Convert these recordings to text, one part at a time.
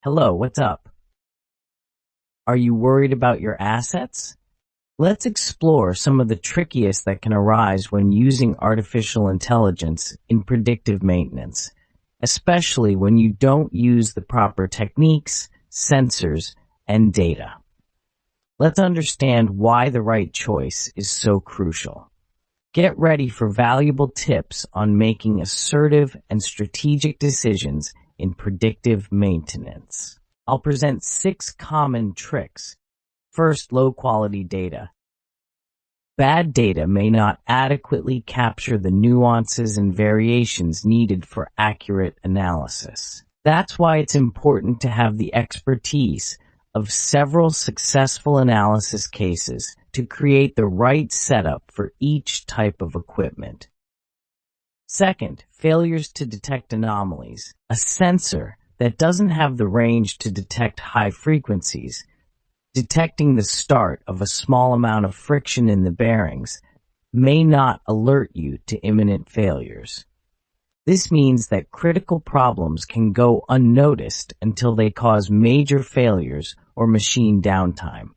Hello, what's up? Are you worried about your assets? Let's explore some of the trickiest that can arise when using artificial intelligence in predictive maintenance, especially when you don't use the proper techniques, sensors, and data. Let's understand why the right choice is so crucial. Get ready for valuable tips on making assertive and strategic decisions in predictive maintenance. I'll present 6 common tricks. First, low-quality data. Bad data may not adequately capture the nuances and variations needed for accurate analysis. That's why it's important to have the expertise of several successful analysis cases to create the right setup for each type of equipment. Second, failures to detect anomalies. A sensor that doesn't have the range to detect high frequencies, detecting the start of a small amount of friction in the bearings, may not alert you to imminent failures. This means that critical problems can go unnoticed until they cause major failures or machine downtime.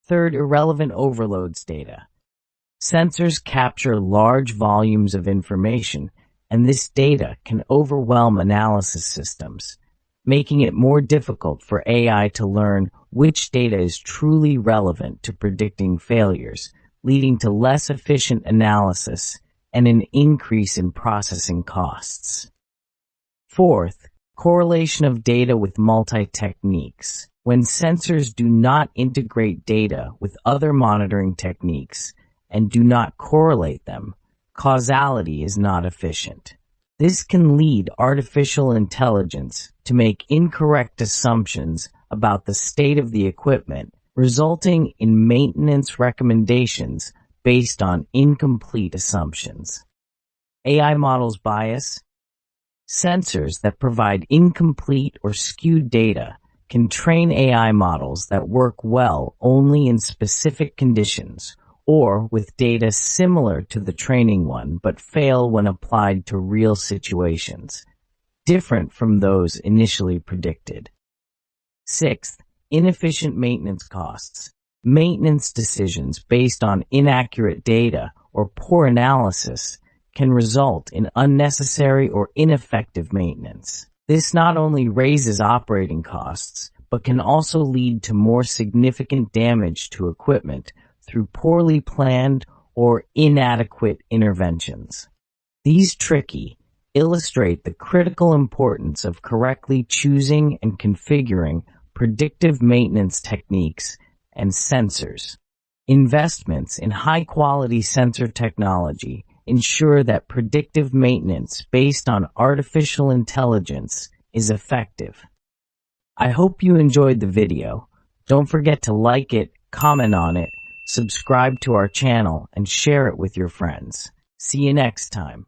Third, irrelevant overloads data. Sensors capture large volumes of information, and this data can overwhelm analysis systems, making it more difficult for AI to learn which data is truly relevant to predicting failures, leading to less efficient analysis and an increase in processing costs. Fourth, correlation of data with multi-techniques. When sensors do not integrate data with other monitoring techniques and do not correlate them, causality is not efficient. This can lead artificial intelligence to make incorrect assumptions about the state of the equipment, resulting in maintenance recommendations based on incomplete assumptions. AI models bias. Sensors that provide incomplete or skewed data can train AI models that work well only in specific conditions or with data similar to the training one but fail when applied to real situations, different from those initially predicted. Sixth, inefficient maintenance costs. Maintenance decisions based on inaccurate data or poor analysis can result in unnecessary or ineffective maintenance. This not only raises operating costs, but can also lead to more significant damage to equipment through poorly planned or inadequate interventions. These illustrate the critical importance of correctly choosing and configuring predictive maintenance techniques and sensors. Investments in high-quality sensor technology ensure that predictive maintenance based on artificial intelligence is effective. I hope you enjoyed the video. Don't forget to like it, comment on it, subscribe to our channel, and share it with your friends. See you next time.